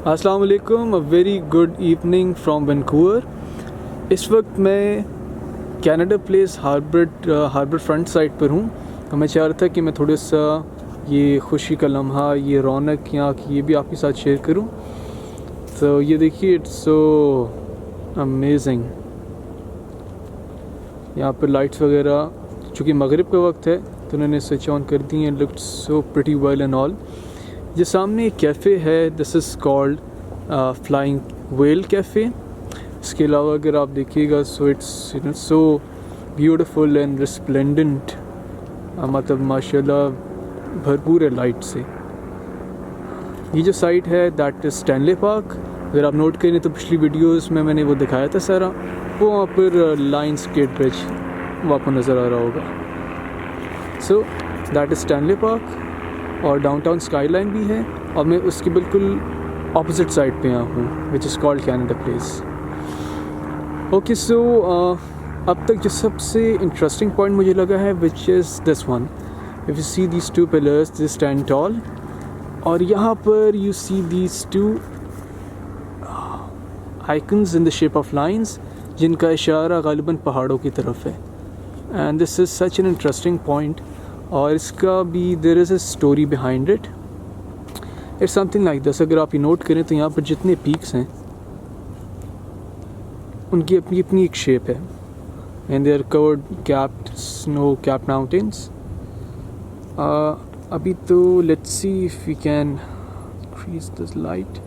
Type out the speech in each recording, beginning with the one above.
अस्सलाम वालेकुम, very good evening from Vancouver. इस वक्त मैं Canada Place harbour front side पर हूँ। तो मैं चाह रहा था कि मैं थोड़ा सा ये खुशी का लम्हा, ये रौनक यहाँ की, ये भी आपके साथ शेयर करूँ। तो ये देखिए, इट्स सो अमेजिंग। यहाँ पर लाइट्स वगैरह, चूँकि मगरिब का वक्त है तो उन्होंने स्विच ऑन कर दी हैं। Looks so pretty well and all. ये सामने एक कैफ़े है, this is called flying whale cafe. इसके अलावा अगर आप देखिएगा so it's so beautiful and resplendent, मतलब माशाल्लाह भरपूर है लाइट से। ये जो साइट है दैट इज़ स्टैनले पार्क। अगर आप नोट करें तो पिछली वीडियोस में मैंने वो दिखाया था सारा, वो वहाँ पर लाइन स्केट ब्रिज वो आपको नज़र आ रहा होगा। So that is Stanley park, और डाउनटाउन स्काईलाइन भी है, और मैं उसकी बिल्कुल ऑपोजिट साइड पे यहाँ हूँ, which is called Canada place. Okay, so अब तक जो सबसे इंटरेस्टिंग पॉइंट मुझे लगा है which is this one. If you see these two pillars, they stand tall, और यहाँ पर you see these two icons in the shape of lines, जिनका इशारा गालिबन पहाड़ों की तरफ है। And this is such an interesting point, और इसका भी there is a story behind it. It's something like this. अगर आप ये नोट करें तो यहाँ पर जितने पीक्स हैं उनकी अपनी अपनी एक शेप है, and they are covered capped snow capped mountains. अभी तो let's see if we can increase this light.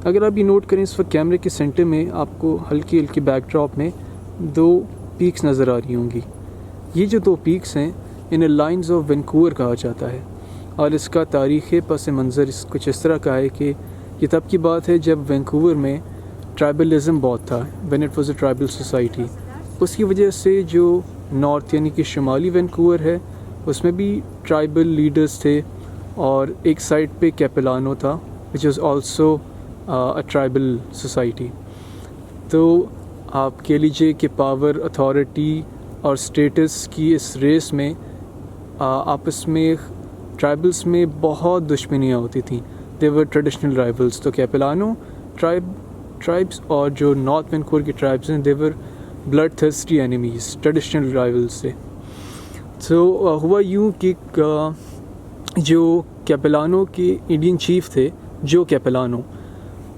अगर आप ये नोट करें, इस वक्त कैमरे के सेंटर में आपको हल्की हल्की बैकड्रॉप में दो पीक्स नज़र आ रही होंगी। ये जो दो पीक्स हैं इन्हें लाइन्स ऑफ वैंकूवर कहा जाता है, और इसका तारीख़ पस मंज़र कुछ इस तरह का है कि ये तब की बात है जब वैंकूवर में ट्राइबलिज़म बहुत था, when it was a tribal society. उसकी वजह से जो नॉर्थ यानी कि शुमाली वैंकूवर है उसमें भी ट्राइबल लीडर्स थे, और एक साइड पे कैपेलानो था which is also a tribal society. तो आप कह लीजिए कि पावर, अथॉरिटी और स्टेटस की इस रेस में आपस में ट्राइबल्स में बहुत दुश्मनियाँ होती थी। दे वर ट्रेडिशनल राइवल्स। तो कैपेलानो ट्राइब्स और जो नॉर्थ वैंकूवर की ट्राइब्स हैं, they were blood thirsty enemies traditional rivals से। तो हुआ यूँ कि जो कैपेलानो के इंडियन चीफ थे, जो कैपेलानो,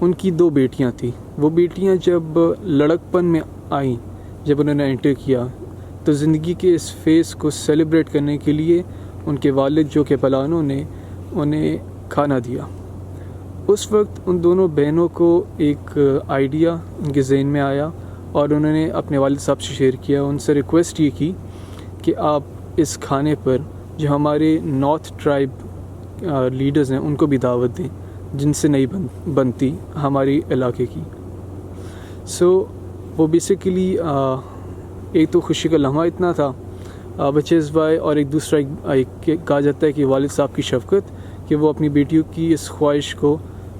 उनकी दो बेटियां थी। वो बेटियां जब लड़कपन में आईं, जब उन्होंने एंटर किया, तो ज़िंदगी के इस फेज़ को सेलिब्रेट करने के लिए उनके वालिद जो कैपेलानो ने उन्हें खाना दिया। उस वक्त उन दोनों बहनों को एक आइडिया उनके ज़हन में आया, और उन्होंने अपने वालिद साहब से शेयर किया। उनसे रिक्वेस्ट ये की कि आप इस खाने पर जो हमारे नॉर्थ ट्राइब लीडर्स हैं उनको भी दावत दें, जिनसे नहीं बनती हमारी इलाके की। सो वो बेसिकली एक तो खुशी का लम्हा इतना था, विच इज़ वाई, और एक दूसरा कहा जाता है कि वालिद साहब की शफ़क़त कि वो अपनी बेटियों की इस ख्वाहिश को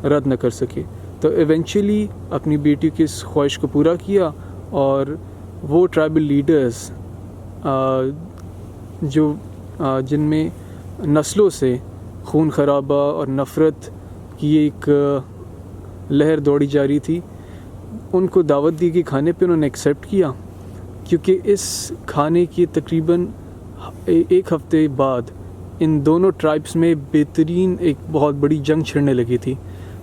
रद्द न कर सके। तो इवेंचुअली अपनी बेटियों की इस ख्वाहिश को पूरा किया, और वो ट्राइबल लीडर्स जो जिनमें नस्लों से खून खराबा और नफ़रत की एक लहर दौड़ी जा रही थी, उनको दावत दी गई खाने पे। उन्होंने एक्सेप्ट किया, क्योंकि इस खाने की तकरीबन एक हफ़्ते बाद इन दोनों ट्राइब्स में बेहतरीन एक बहुत बड़ी जंग छिड़ने लगी थी।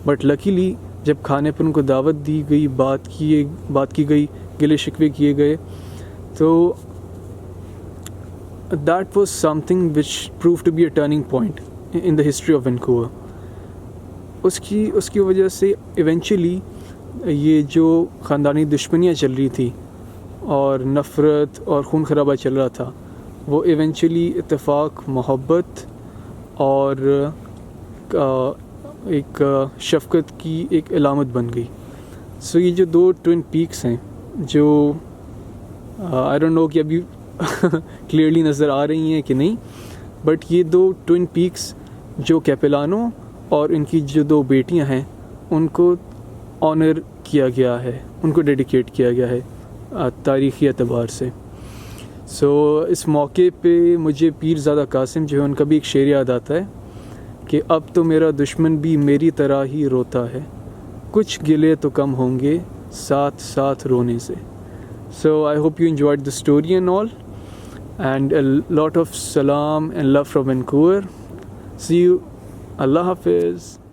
बट लकीली जब खाने पर उनको दावत दी गई, बात की गई, गिले शिकवे किए गए, तो that was something which prove to be a turning point in the history of Vancouver. उसकी वजह से इवेंचुअली ये जो ख़ानदानी दुश्मनियाँ चल रही थी और नफ़रत और खून खराबा चल रहा था, वो इवेंचुअली इत्तेफाक, मोहब्बत और एक शफ़क़त की एक अलामत बन गई। सो ये जो दो ट्विन पीक्स हैं, जो आई डोंट नो कि अभी क्लियरली नज़र आ रही हैं कि नहीं, बट ये दो ट्विन पीक्स जो कैपेलानो और इनकी जो दो बेटियां हैं उनको ऑनर किया गया है, उनको डेडिकेट किया गया है तारीख़ी एतबार से। सो इस मौके पे मुझे पीरज़ादा कासिम जो है उनका भी एक शेर याद आता है कि अब तो मेरा दुश्मन भी मेरी तरह ही रोता है, کچھ گلے تو کم ہوں گے ساتھ ساتھ رونے سے. So I hope you enjoyed the story and all, and a lot of salam and love from Vancouver. See you. Allah Hafiz.